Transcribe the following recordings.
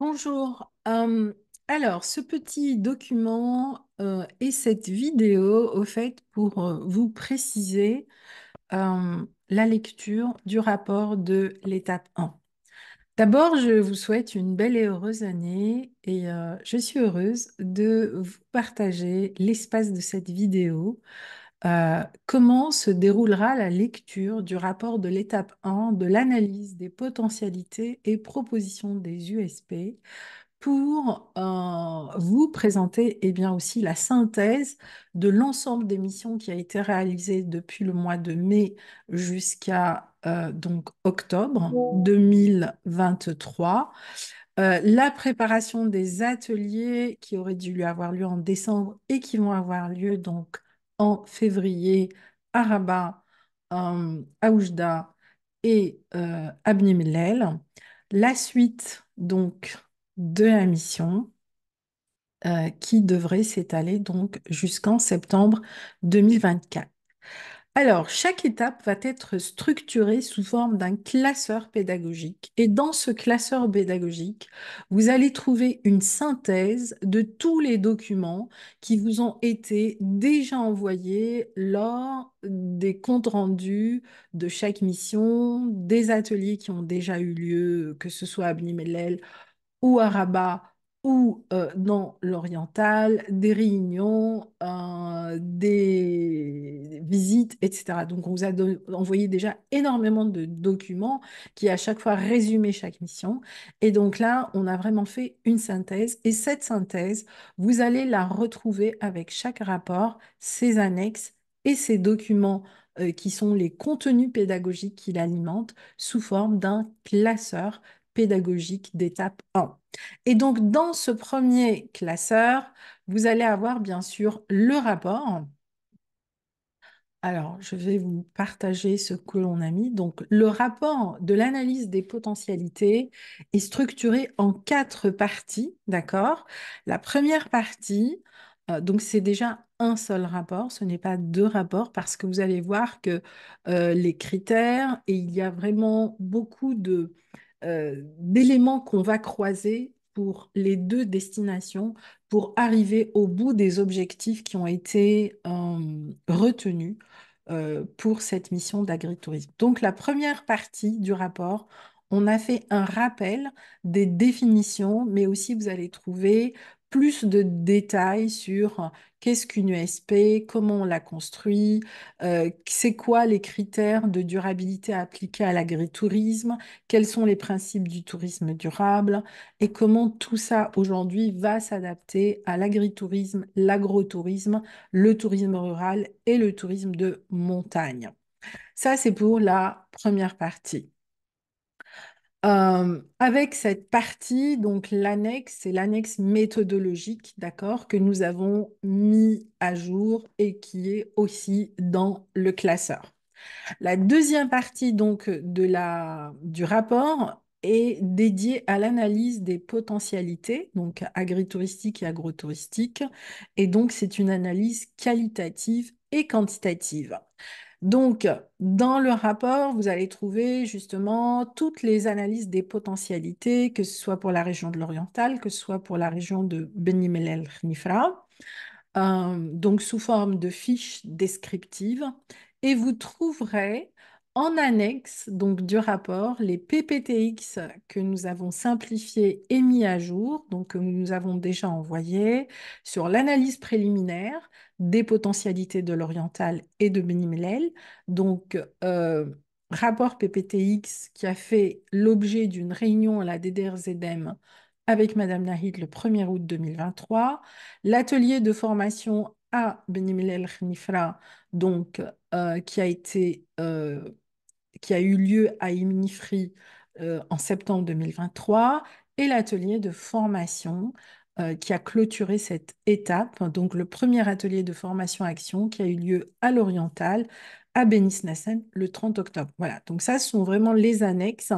Bonjour. Alors, ce petit document et cette vidéo, au fait, pour vous préciser la lecture du rapport de l'étape 1. D'abord, je vous souhaite une belle et heureuse année et je suis heureuse de vous partager l'espace de cette vidéo. Comment se déroulera la lecture du rapport de l'étape 1 de l'analyse des potentialités et propositions des USP pour vous présenter bien aussi la synthèse de l'ensemble des missions qui a été réalisée depuis le mois de mai jusqu'à donc octobre 2023. La préparation des ateliers qui auraient dû avoir lieu en décembre et qui vont avoir lieu donc en février à Rabat, à Oujda et à Bni Mellel. La suite donc de la mission qui devrait s'étaler donc jusqu'en septembre 2024. Alors, chaque étape va être structurée sous forme d'un classeur pédagogique. Et dans ce classeur pédagogique, vous allez trouver une synthèse de tous les documents qui vous ont été déjà envoyés lors des comptes rendus de chaque mission, des ateliers qui ont déjà eu lieu, que ce soit à Bni Mellel ou à Rabat ou dans l'oriental, des réunions, des visites, etc. Donc, on vous a envoyé déjà énormément de documents qui à chaque fois résumaient chaque mission. Et donc là, on a vraiment fait une synthèse. Et cette synthèse, vous allez la retrouver avec chaque rapport, ses annexes et ses documents qui sont les contenus pédagogiques qui l'alimentent sous forme d'un classeur pédagogique d'étape 1. Et donc, dans ce premier classeur, vous allez avoir bien sûr le rapport. Alors, je vais vous partager ce que l'on a mis. Donc, le rapport de l'analyse des potentialités est structuré en quatre parties, d'accord? La première partie, donc c'est déjà un seul rapport, ce n'est pas deux rapports, parce que vous allez voir que les critères, et il y a vraiment beaucoup d'éléments qu'on va croiser pour les deux destinations pour arriver au bout des objectifs qui ont été retenus pour cette mission d'agritourisme. Donc, la première partie du rapport, on a fait un rappel des définitions, mais aussi vous allez trouver plus de détails sur qu'est-ce qu'une USP, comment on la construit, c'est quoi les critères de durabilité appliqués à l'agritourisme, quels sont les principes du tourisme durable et comment tout ça aujourd'hui va s'adapter à l'agritourisme, l'agrotourisme, le tourisme rural et le tourisme de montagne. Ça, c'est pour la première partie. Avec cette partie, donc l'annexe, c'est l'annexe méthodologique, d'accord, que nous avons mis à jour et qui est aussi dans le classeur. La deuxième partie donc du rapport est dédiée à l'analyse des potentialités, donc agritouristiques et agrotouristiques. Et donc, c'est une analyse qualitative et quantitative. Donc, dans le rapport, vous allez trouver justement toutes les analyses des potentialités, que ce soit pour la région de l'Oriental, que ce soit pour la région de Beni Mellel Khnifra, donc sous forme de fiches descriptives. Et vous trouverez en annexe donc, du rapport les PPTX que nous avons simplifiés et mis à jour, donc que nous avons déjà envoyés, sur l'analyse préliminaire des potentialités de l'oriental et de Benimel. Donc, rapport PPTX qui a fait l'objet d'une réunion à la DDRZM avec Madame Nahid le 1er août 2023. L'atelier de formation à Beni Mellel Khnifra, donc, qui a eu lieu à Iminifri en septembre 2023, et l'atelier de formation qui a clôturé cette étape, donc le premier atelier de formation action qui a eu lieu à l'Oriental, à Bénis Nassem, le 30 octobre. Voilà, donc ça, ce sont vraiment les annexes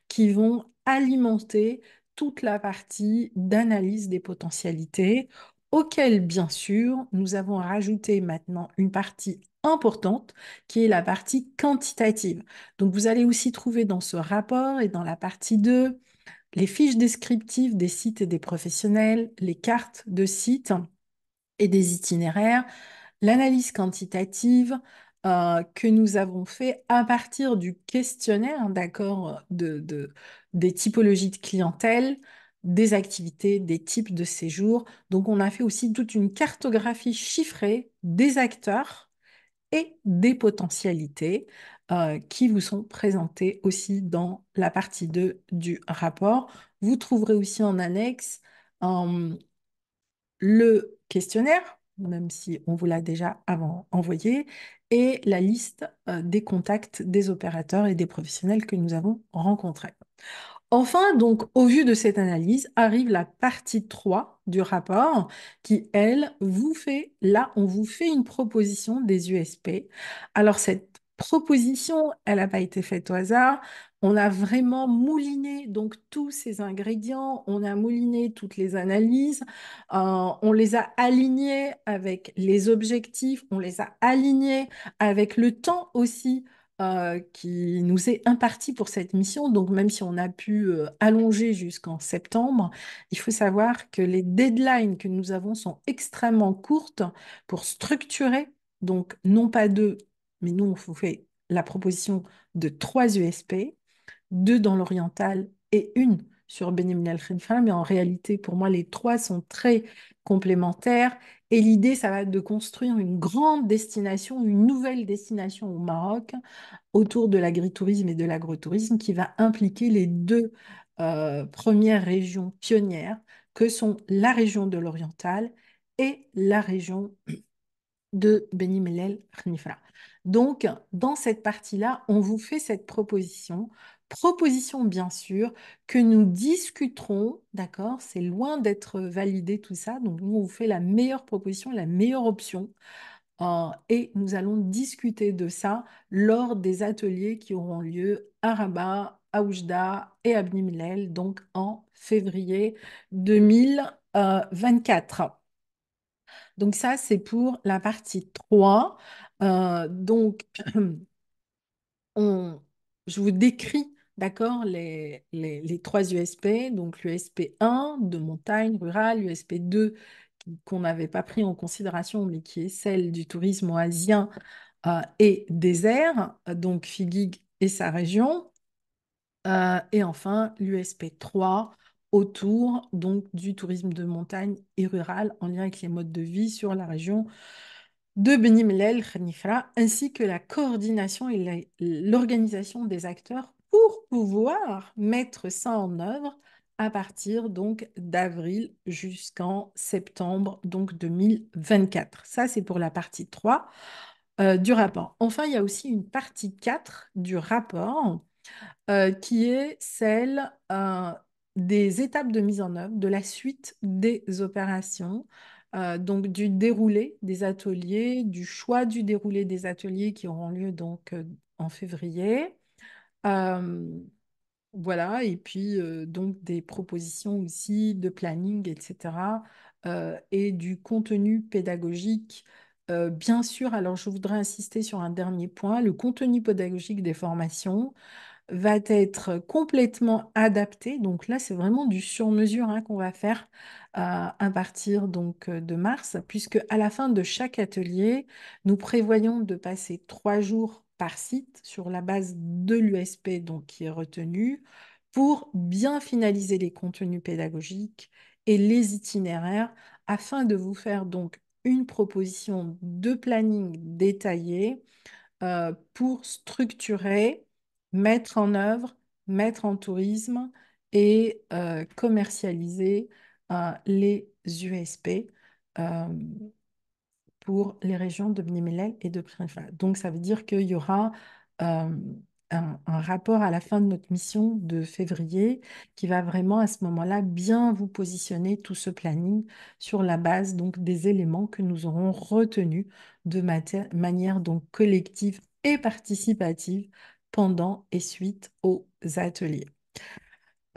qui vont alimenter toute la partie d'analyse des potentialités, auquel, bien sûr, nous avons rajouté maintenant une partie importante qui est la partie quantitative. Donc, vous allez aussi trouver dans ce rapport et dans la partie 2 les fiches descriptives des sites et des professionnels, les cartes de sites et des itinéraires, l'analyse quantitative que nous avons fait à partir du questionnaire, d'accord, des typologies de clientèle, des activités, des types de séjours. Donc, on a fait aussi toute une cartographie chiffrée des acteurs et des potentialités qui vous sont présentées aussi dans la partie 2 du rapport. Vous trouverez aussi en annexe euh, le questionnaire, même si on vous l'a déjà avant envoyé, et la liste des contacts des opérateurs et des professionnels que nous avons rencontrés. Enfin, donc, au vu de cette analyse, arrive la partie 3 du rapport qui, elle, vous fait, là, on vous fait une proposition des USP. Alors, cette proposition, elle n'a pas été faite au hasard. On a vraiment mouliné donc tous ces ingrédients, on a mouliné toutes les analyses, on les a alignés avec les objectifs, on les a alignés avec le temps aussi qui nous est imparti pour cette mission. Donc, même si on a pu allonger jusqu'en septembre, il faut savoir que les deadlines que nous avons sont extrêmement courtes pour structurer. Donc, non pas deux, mais nous, on vous fait la proposition de 3 USP, 2 dans l'oriental et une sur Benjamin Al-Khalifa. Mais en réalité, pour moi, les 3 sont très complémentaires. Et l'idée, ça va être de construire une grande destination, une nouvelle destination au Maroc autour de l'agritourisme et de l'agrotourisme qui va impliquer les deux premières régions pionnières que sont la région de l'Oriental et la région de Beni Mellel Khnifra. Donc, dans cette partie-là, on vous fait cette proposition. Proposition, bien sûr, que nous discuterons, d'accord? C'est loin d'être validé tout ça. Donc, nous, on vous fait la meilleure proposition, la meilleure option et nous allons discuter de ça lors des ateliers qui auront lieu à Rabat, à Oujda et à Bni Mellel, donc en février 2024. Donc ça, c'est pour la partie 3. Donc, on, je vous décris, d'accord, les 3 USP. Donc, l'USP 1 de montagne rurale, l'USP 2 qu'on n'avait pas pris en considération, mais qui est celle du tourisme oasien et désert, donc Figuig et sa région. Et enfin, l'USP 3 autour donc du tourisme de montagne et rural en lien avec les modes de vie sur la région de Beni Mellel, Khenifra, ainsi que la coordination et l'organisation des acteurs pour pouvoir mettre ça en œuvre à partir donc d'avril jusqu'en septembre donc 2024. Ça, c'est pour la partie 3 du rapport. Enfin, il y a aussi une partie 4 du rapport qui est celle des étapes de mise en œuvre, de la suite des opérations, donc du déroulé des ateliers, du choix du déroulé des ateliers qui auront lieu donc en février. Euh, voilà, et puis donc des propositions aussi de planning, etc. Et du contenu pédagogique. Bien sûr, alors je voudrais insister sur un dernier point, le contenu pédagogique des formations va être complètement adapté. Donc là, c'est vraiment du sur-mesure qu'on va faire à partir donc de mars, puisque à la fin de chaque atelier, nous prévoyons de passer 3 jours par site sur la base de l'USP donc qui est retenu pour bien finaliser les contenus pédagogiques et les itinéraires afin de vous faire donc une proposition de planning détaillé pour structurer, mettre en œuvre, mettre en tourisme et commercialiser les USP euh, pour les régions de Bni Mellel et de Prinfa. Donc, ça veut dire qu'il y aura euh, un rapport à la fin de notre mission de février qui va vraiment à ce moment-là bien vous positionner tout ce planning sur la base donc des éléments que nous aurons retenus de manière donc collective et participative pendant et suite aux ateliers.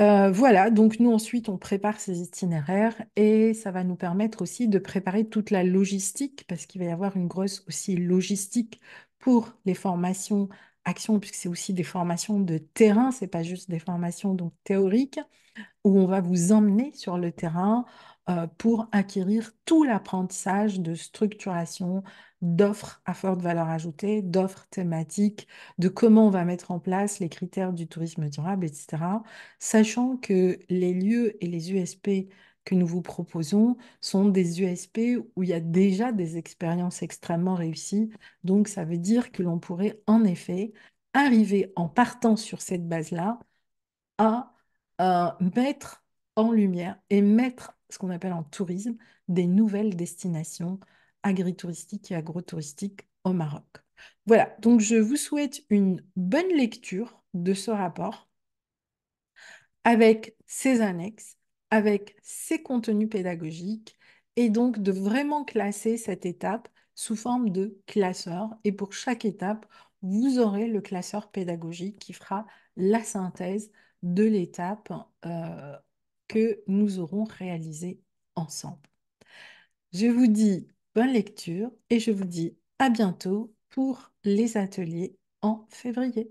Voilà, donc nous ensuite on prépare ces itinéraires et ça va nous permettre aussi de préparer toute la logistique parce qu'il va y avoir une grosse aussi logistique pour les formations action, puisque c'est aussi des formations de terrain, c'est pas juste des formations donc théoriques où on va vous emmener sur le terrain pour acquérir tout l'apprentissage de structuration, d'offres à forte valeur ajoutée, d'offres thématiques, de comment on va mettre en place les critères du tourisme durable, etc. Sachant que les lieux et les USP que nous vous proposons sont des USP où il y a déjà des expériences extrêmement réussies. Donc, ça veut dire que l'on pourrait en effet arriver en partant sur cette base-là à mettre en lumière et mettre ce qu'on appelle en tourisme des nouvelles destinations agritouristiques et agrotouristiques au Maroc. Voilà, donc je vous souhaite une bonne lecture de ce rapport avec ses annexes, avec ses contenus pédagogiques, et donc de vraiment classer cette étape sous forme de classeur. Et pour chaque étape, vous aurez le classeur pédagogique qui fera la synthèse de l'étape que nous aurons réalisée ensemble. Je vous dis bonne lecture et je vous dis à bientôt pour les ateliers en février.